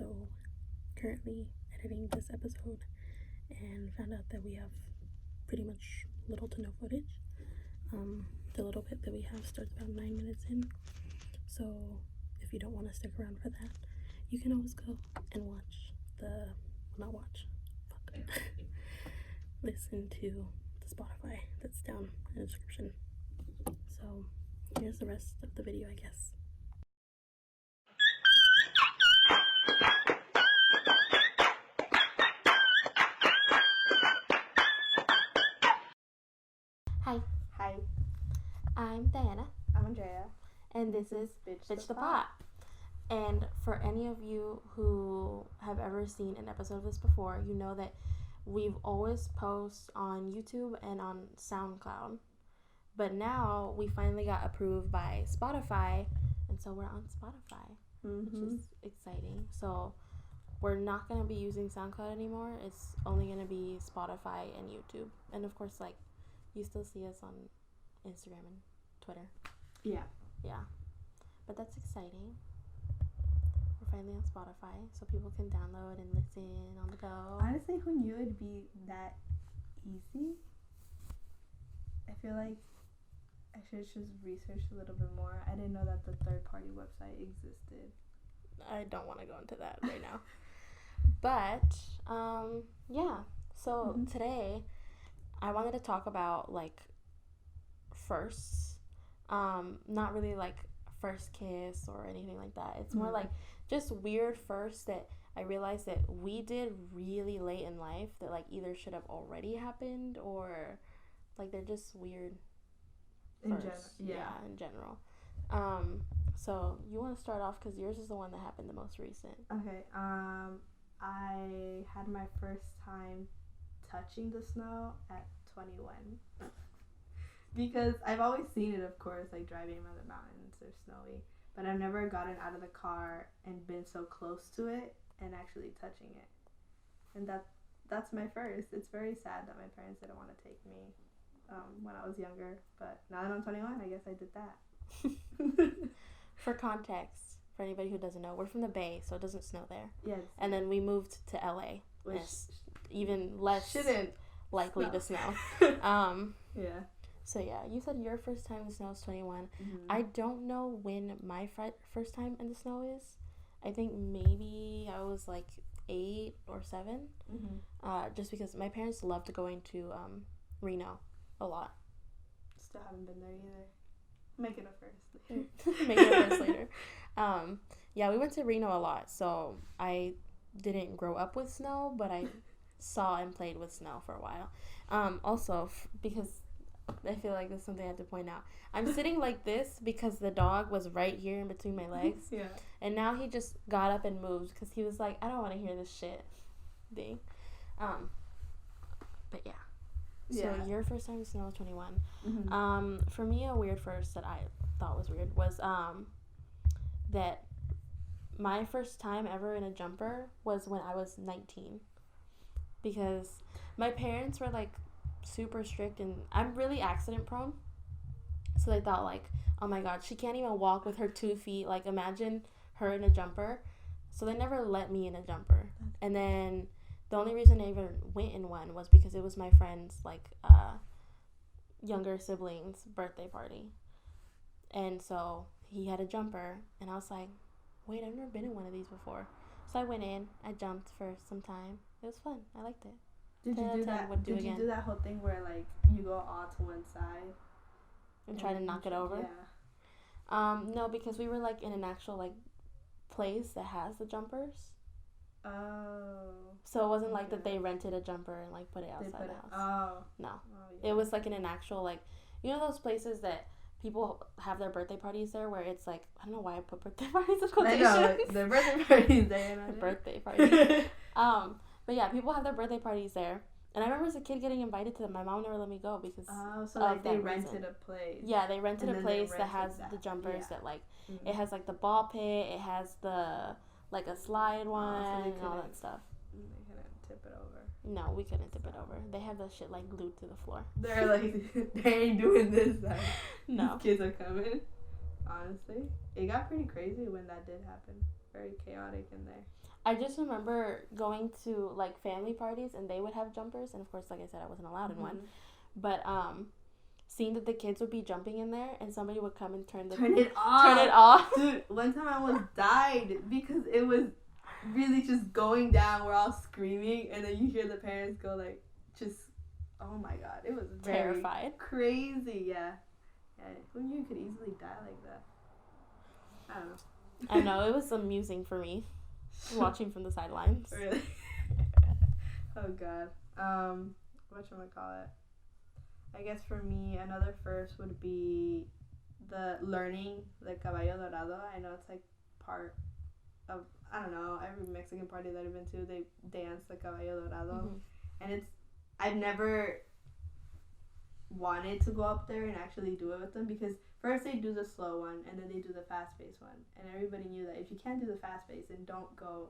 So currently editing this episode and found out that we have pretty much little to no footage. The little bit that we have starts about 9 minutes in. So if you don't want to stick around for that, you can always go and watch listen to the Spotify that's down in the description. So here's the rest of the video, I guess. Hi. I'm Diana. I'm Andrea. And this is Bitch the Pot. And for any of you who have ever seen an episode of this before, you know that we've always post on YouTube and on SoundCloud. But now we finally got approved by Spotify, and so we're on Spotify, which is exciting. So we're not going to be using SoundCloud anymore. It's only going to be Spotify and YouTube. And of course, like, you still see us on Instagram and Twitter. Yeah. But that's exciting. We're finally on Spotify, so people can download and listen on the go. Honestly, who knew it'd be that easy? I feel like I should just research a little bit more. I didn't know that the third-party website existed. I don't want to go into that right now. But, yeah. So today, I wanted to talk about, like, firsts. Not really, like, first kiss or anything like that. It's more like just weird firsts that I realized that we did really late in life that, like, either should have already happened or, like, they're just weird firsts. In general. So you want to start off because yours is the one that happened the most recent. Okay. I had my first time touching the snow at 21. Because I've always seen it, of course, like driving around the mountains, they're snowy. But I've never gotten out of the car and been so close to it and actually touching it. And that's my first. It's very sad that my parents didn't want to take me when I was younger. But now that I'm 21, I guess I did that. For context, for anybody who doesn't know, we're from the Bay, so it doesn't snow there. Yes. And then we moved to LA, which even less likely to snow. Yeah. So yeah, you said your first time in the snow was 21. I don't know when my first time in the snow is. I think maybe I was like 8 or 7. Just because my parents love to go into Reno a lot. Still haven't been there either. Make it a first. Make it a first later. Yeah, we went to Reno a lot, so I didn't grow up with snow, but I saw and played with snow for a while. Also, because I feel like there's something I have to point out. I'm sitting like this because the dog was right here in between my legs. Yeah. And now he just got up and moved because he was like, I don't want to hear this shit thing. But yeah. So your first time in snow was 21. For me, a weird first that I thought was weird was that my first time ever in a jumper was when I was 19. Because my parents were like super strict and I'm really accident prone. So they thought like, oh my god, she can't even walk with her 2 feet. Like imagine her in a jumper. So they never let me in a jumper. And then the only reason I even went in one was because it was my friend's like younger sibling's birthday party. And so he had a jumper and I was like, wait, I've never been in one of these before. So I went in, I jumped for some time. It was fun. I liked it. Did you do that whole thing where like you go all to one side and try to knock it over? Yeah. No, because we were like in an actual like place that has the jumpers. Oh. So it wasn't like that they rented a jumper and like put it outside the house. Oh. No. Oh, yeah. It was like in an actual like, you know those places that people have their birthday parties there where it's like, I don't know why I put birthday parties in quotations. I know, their birthday parties there. Birthday parties. But yeah, people have their birthday parties there. And I remember as a kid getting invited to them. My mom never let me go because so like they rented a place. Yeah, they rented a place that has the jumpers that like, it has like the ball pit, it has the, like a slide one and all that stuff. They couldn't tip it over. No, we couldn't tip it over. They have that shit like glued to the floor. They're like, they ain't doing this. Like, no. These kids are coming. honestly. It got pretty crazy when that did happen. Very chaotic in there. I just remember going to like family parties and they would have jumpers, and of course, like I said, I wasn't allowed in one. But seeing that the kids would be jumping in there and somebody would come and turn it off. Dude, one time I almost died because it was really just going down. We're all screaming, and then you hear the parents go like, just, oh my god, it was very terrified, crazy. Yeah, who knew you could easily die like that? I don't know. I know, it was amusing for me watching from the sidelines. Really? Oh god. Whatchamacallit? I guess for me, another first would be the learning the Caballo Dorado. I know it's like part of, I don't know, every Mexican party that I've been to, they dance the Caballo Dorado. And I've never wanted to go up there and actually do it with them, because first they do the slow one and then they do the fast paced one, and everybody knew that if you can't do the fast paced, then don't go.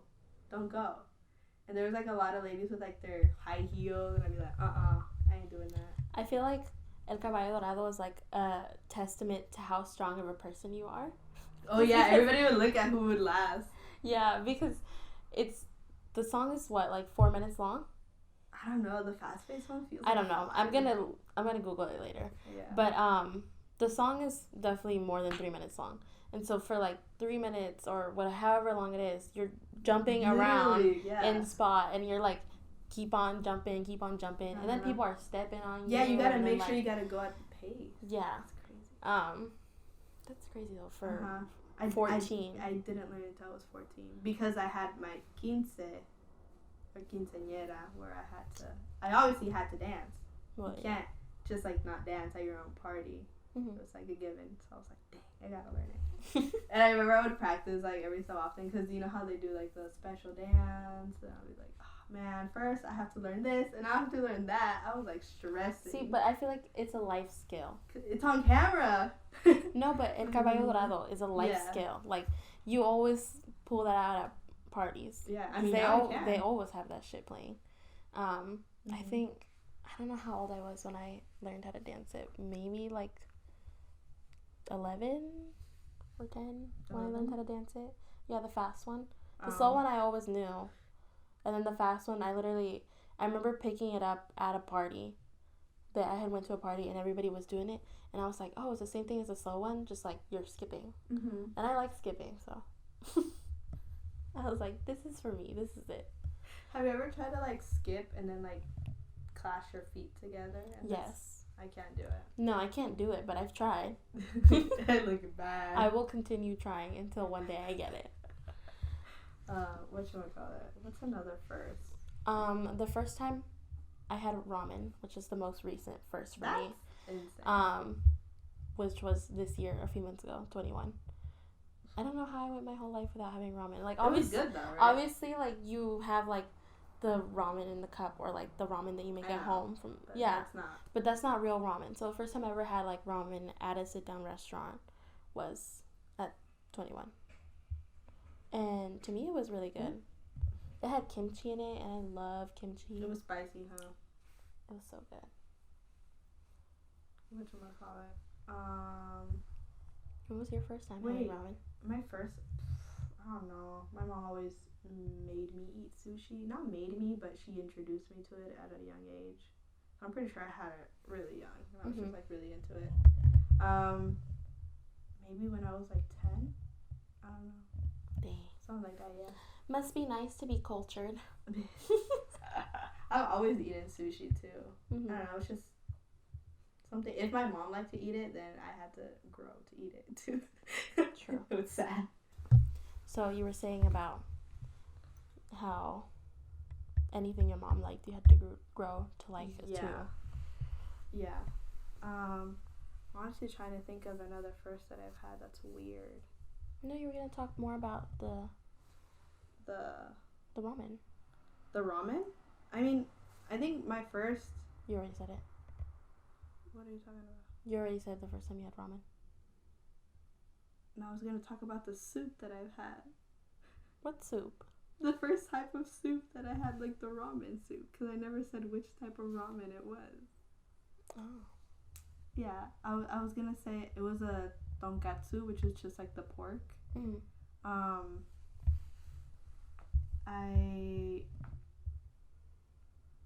And there was like a lot of ladies with like their high heels, and I'd be like, I ain't doing that. I feel like El Caballo Dorado is like a testament to how strong of a person you are. Oh yeah, everybody would look at who would last. Yeah, because the song is what, like 4 minutes long? I don't know, the fast paced one feels I don't know. I'm gonna Google it later. Yeah. But the song is definitely more than 3 minutes long. And so for like 3 minutes or however long it is, you're jumping around in spot, and you're like keep on jumping, and then people are stepping on you. Yeah, you gotta make sure you gotta go at the pace. Yeah. That's crazy. That's crazy though for 14. I didn't learn until I was 14 because I had my quince or quinceañera where I obviously had to dance. Well, you can't just like not dance at your own party. Mm-hmm. It was like a given. So I was like, dang, I gotta learn it. And I remember I would practice like every so often, because you know how they do like the special dance, and I'd be like, oh man, first I have to learn this and I have to learn that. I was like stressing. See, but I feel like it's a life skill. It's on camera. No, but El Caballo Dorado is a life skill. Like, you always pull that out at parties. Yeah, I mean, they always have that shit playing. I think, I don't know how old I was when I learned how to dance it. Maybe like 11 or 10 when I learned how to dance it. Yeah, the fast one. The slow one I always knew. And then the fast one, I remember picking it up at a party. That I had went to a party and everybody was doing it. And I was like, oh, it's the same thing as the slow one, just like you're skipping. And I like skipping, so. I was like, this is for me. This is it. Have you ever tried to like skip and then like clash your feet together? And yes. I can't do it. No, I can't do it, but I've tried. I look bad. I will continue trying until one day I get it. What's another first? The first time I had ramen, which is the most recent first for me. Insane. Which was this year, a few months ago, 21. I don't know how I went my whole life without having ramen. Like, obviously, it was good though, right? Obviously, like, you have like the ramen in the cup, or like the ramen that you make at home from but that's not real ramen. So the first time I ever had like ramen at a sit down restaurant was at 21, and to me it was really good. It had kimchi in it, and I love kimchi. It was spicy, huh? It was so good. Whatchamacallit? When was your first time having ramen? My first, I don't know. My mom always made me eat sushi. Not made me, but she introduced me to it at a young age. I'm pretty sure I had it really young. I was just like really into it. Maybe when I was like 10. I don't know. Dang. Something like that, yeah. Must be nice to be cultured. I've always eaten sushi too. I don't know. It's just something. If my mom liked to eat it, then I had to grow to eat it too. True. It was sad. So you were saying about how anything your mom liked, you had to grow to like it too. Yeah. I'm honestly trying to think of another first that I've had that's weird. No, you were gonna talk more about the ramen. The ramen? I mean, I think my first. You already said it. What are you talking about? You already said the first time you had ramen. And I was gonna talk about the soup that I've had. What soup? The first type of soup that I had, like the ramen soup, because I never said which type of ramen it was. Oh. Yeah, I was gonna say it was a tonkatsu, which is just like the pork. I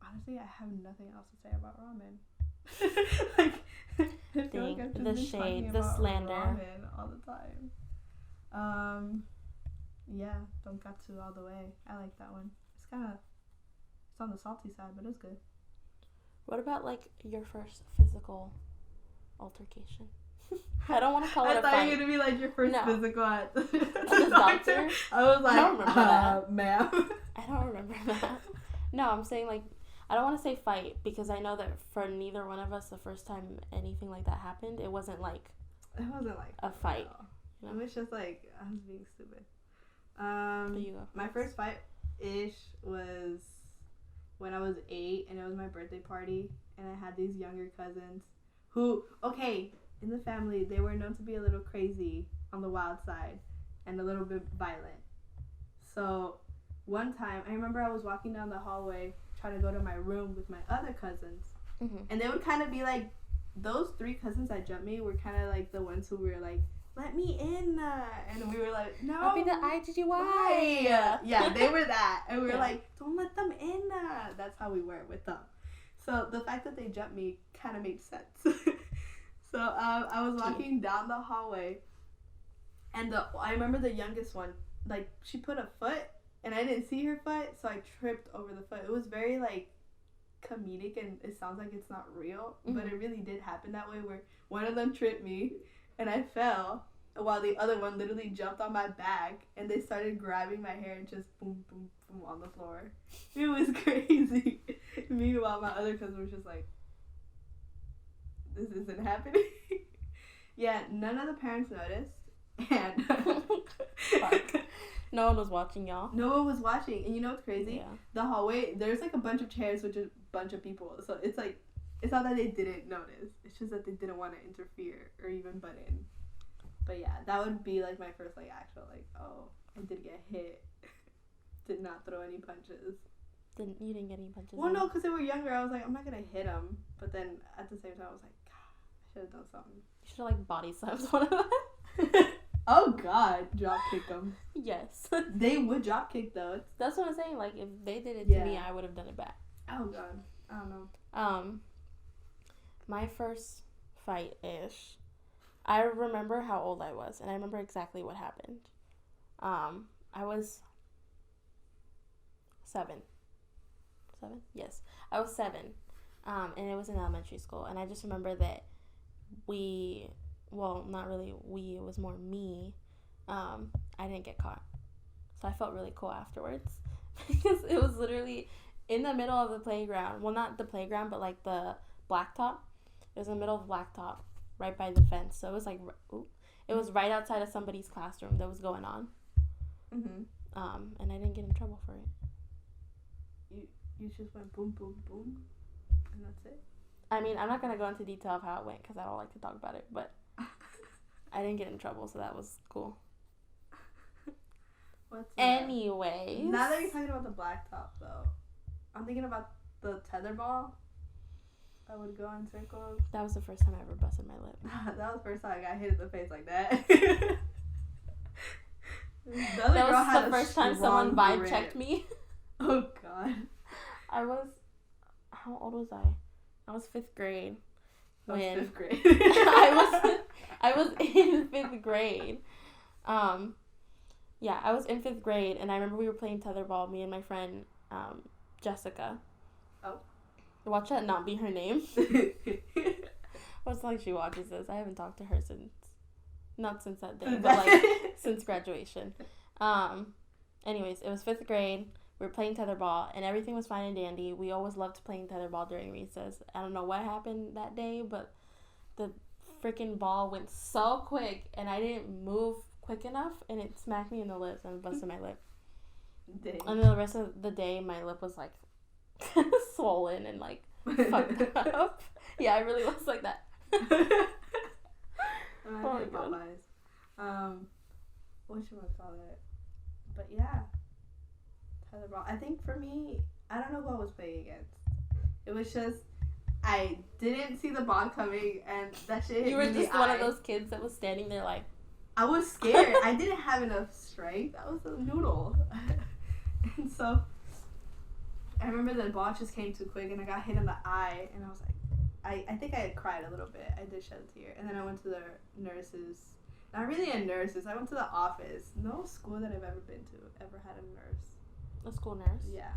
honestly, I have nothing else to say about ramen. Like, I feel like I've just been talking about slander ramen all the time. Yeah, tonkatsu all the way. I like that one. It's on the salty side, but it's good. What about like your first physical altercation? I don't want to call it a fight. I thought you were gonna be like your first physical at the doctor. I was like, I don't remember that, ma'am. I don't remember that. No, I'm saying like I don't want to say fight because I know that for neither one of us, the first time anything like that happened, it wasn't like a fight. No. You know? It was just like I was being stupid. My first fight-ish was when I was 8 and it was my birthday party and I had these younger cousins who, okay, in the family, they were known to be a little crazy on the wild side and a little bit violent. So one time, I remember I was walking down the hallway trying to go to my room with my other cousins. And they would kind of be like, those 3 cousins that jumped me were kind of like the ones who were like, let me in. And we were like, no. I'll be the IGGY. Why? Yeah, they were that. And we were like, don't let them in. That's how we were with them. So the fact that they jumped me kind of made sense. So I was walking down the hallway. And I remember the youngest one, like, she put a foot. And I didn't see her foot. So I tripped over the foot. It was very, like, comedic. And it sounds like it's not real. But it really did happen that way where one of them tripped me. And I fell while the other one literally jumped on my back and they started grabbing my hair and just boom, boom, boom on the floor. It was crazy. Meanwhile, my other cousin was just like, this isn't happening. Yeah, none of the parents noticed. And no one was watching, y'all. No one was watching. And you know what's crazy? Yeah. The hallway, there's like a bunch of chairs with just a bunch of people. So it's like, it's not that they didn't notice. It's just that they didn't want to interfere or even butt in. But yeah, that would be like my first like actual like, oh, I did get hit. Did not throw any punches. You didn't get any punches? Well, no, because they were younger. I was like, I'm not going to hit them. But then at the same time, I was like, God, I should have done something. You should have like body slammed one of them. Oh, God. Drop kick them. Yes. They would drop kick, though. That's what I'm saying. Like, if they did it to me, I would have done it back. Oh, God. I don't know. My first fight-ish, I remember how old I was, and I remember exactly what happened. I was 7. 7? Yes. I was 7, and it was in elementary school, and I just remember that not really it was more me, I didn't get caught. So I felt really cool afterwards, because it was literally in the middle of the playground. Well, not the playground, but like the blacktop. It was in the middle of the blacktop, right by the fence. So it was like, it was right outside of somebody's classroom that was going on. And I didn't get in trouble for it. You just went boom, boom, boom, and that's it? I mean, I'm not going to go into detail of how it went because I don't like to talk about it, but I didn't get in trouble, so that was cool. Anyway. Now that you're talking about the blacktop, though, I'm thinking about the tetherball that would go in circles. That was the first time I ever busted my lip. That was the first time I got hit in the face like that. That was the first time someone vibe checked me. Oh, God. How old was I? I was 5th grade. Fifth grade. I was in 5th grade. Yeah, I was in 5th grade, and I remember we were playing tetherball, me and my friend, Jessica. Oh. Watch that not be her name. What's like she watches this? I haven't talked to her not since that day, but like since graduation. Anyways, it was 5th grade. We were playing tetherball, and everything was fine and dandy. We always loved playing tetherball during recess. I don't know what happened that day, but the freaking ball went so quick, and I didn't move quick enough, and it smacked me in the lips and busted my lip. Dang. And then the rest of the day, my lip was like swollen and like fucked up. Yeah, I really was like that. I hate Popeyes. What should I call it? But yeah, tetherball. I think for me, I don't know who I was playing against. It was just, I didn't see the ball coming, and that shit hit You were me in just the one eye. of those kids that was standing there like. I was scared. I didn't have enough strength. I was a noodle. And so I remember the ball just came too quick, and I got hit in the eye, and I was like, I think I had cried a little bit. I did shed a tear. And then I went to the nurses. Not really a nurses. I went to the office. No school that I've ever been to ever had a nurse. A school nurse? Yeah.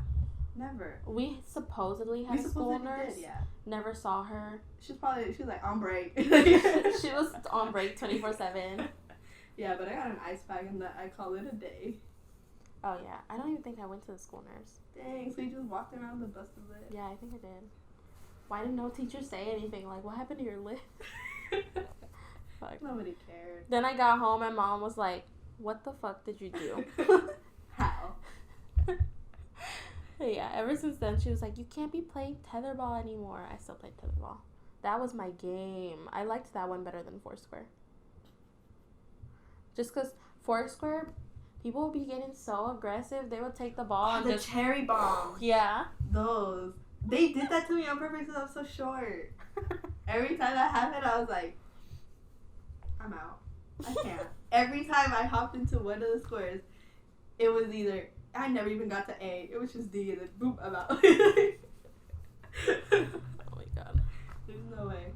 Never. We supposedly had a school nurse. Did, yeah. Never saw her. She was like on break. She was on break 24/7. Yeah, but I got an ice pack and I call it a day. Oh yeah, I don't even think I went to the school nurse. Dang, so you just walked around the busted lip? Yeah, I think I did. Why didn't no teacher say anything? Like, what happened to your lip? Fuck. Nobody cared. Then I got home and mom was like, what the fuck did you do? How? Yeah, ever since then she was like, you can't be playing tetherball anymore. I still played tetherball. That was my game. I liked that one better than Foursquare. Just because Foursquare, people would be getting so aggressive. They would take the ball and the just... cherry bombs. Yeah. Those. They did that to me on purpose because I'm so short. Every time that happened, I was like, I'm out. I can't. Every time I hopped into one of the squares, it was either... I never even got to A. It was just D, and then boop, I'm out. Oh my god. There's no way.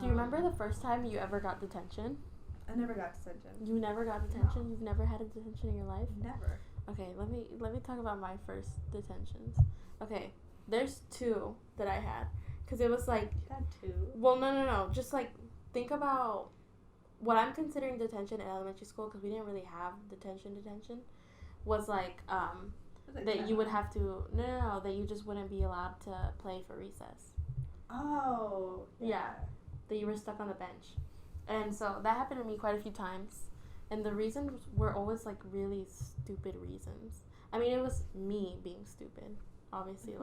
Do you remember the first time you ever got detention? I never got detention. You never got detention? No. You've never had a detention in your life? Never. Okay, let me talk about my first detentions. Okay, there's two that I had. Because it was like... You had two? Well, no. Just like, think about what I'm considering detention in elementary school, because we didn't really have detention. Was like, that you would have to... No, that you just wouldn't be allowed to play for recess. Oh. Yeah. That you were stuck on the bench. And so that happened to me quite a few times. And the reasons were always like really stupid reasons. I mean, it was me being stupid. Obviously,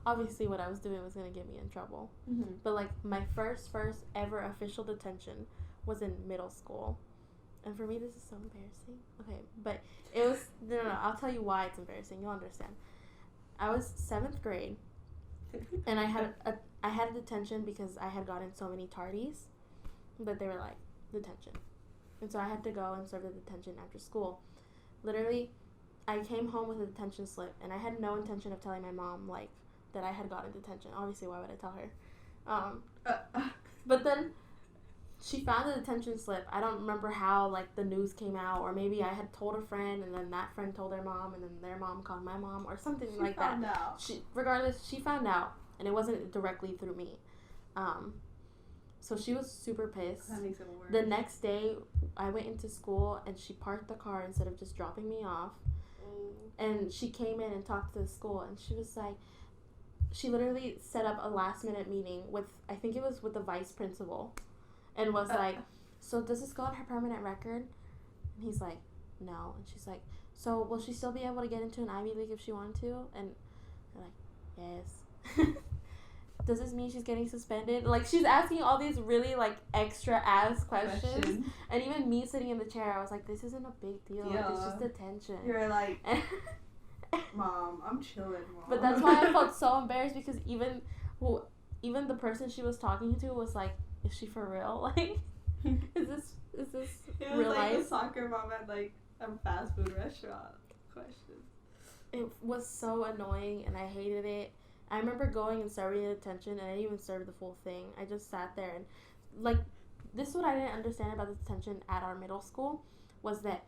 obviously what I was doing was going to get me in trouble. Mm-hmm. But like my first ever official detention was in middle school. And for me, this is so embarrassing. Okay, but it was... No, I'll tell you why it's embarrassing. You'll understand. I was 7th grade. And I had a detention because I had gotten so many tardies that they were like, detention. And so I had to go and serve the detention after school. Literally, I came home with a detention slip, and I had no intention of telling my mom, like, that I had gotten detention. Obviously, why would I tell her? But then she found the detention slip. I don't remember how, like, the news came out, or maybe I had told a friend, and then that friend told their mom, and then their mom called my mom, or something like that. Regardless, she found out, and it wasn't directly through me. So she was super pissed. That makes it worse. The next day, I went into school, and she parked the car instead of just dropping me off. And she came in and talked to the school, and she was like, she literally set up a last-minute meeting with, I think it was with the vice principal, and was like, so does this go on her permanent record? And he's like, no. And she's like, so will she still be able to get into an Ivy League if she wanted to? And they're like, yes. Does this mean she's getting suspended? Like, she's asking all these really, like, extra-ass questions. And even me sitting in the chair, I was like, this isn't a big deal. Like, it's just detention. You're like, Mom, I'm chilling, Mom. But that's why I felt so embarrassed, because even the person she was talking to was like, is she for real? Like, is this it real was like life? the soccer mom at, like, a fast food restaurant question. It was so annoying, and I hated it. I remember going and serving the detention, and I didn't even serve the full thing. I just sat there, and, like, this is what I didn't understand about the detention at our middle school, was that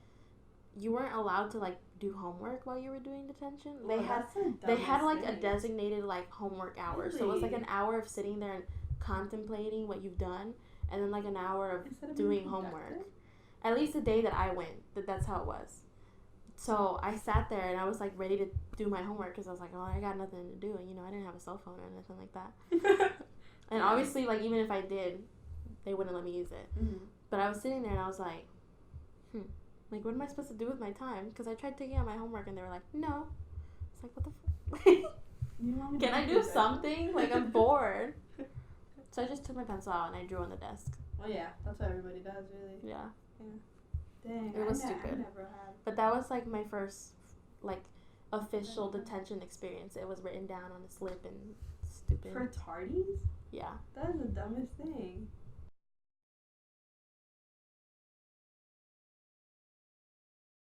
you weren't allowed to, like, do homework while you were doing detention. They had like a designated, like, homework hour. Really? So it was like an hour of sitting there and contemplating what you've done, and then like an hour of doing homework. At least the day that I went, that's how it was. So I sat there and I was like ready to do my homework, because I was like, oh, I got nothing to do, and, you know, I didn't have a cell phone or anything like that. And obviously, like, even if I did, they wouldn't let me use it. Mm-hmm. But I was sitting there and I was like, like, what am I supposed to do with my time? Because I tried taking out my homework and they were like, no. It's like, what the fuck? Can I do something? Like, I'm bored. So I just took my pencil out and I drew on the desk. Well, yeah, that's what everybody does, really. Yeah. Dang, it was stupid. I never had. But that was, like, my first, like, official detention experience. It was written down on a slip and stupid. For tardies? Yeah. That is the dumbest thing.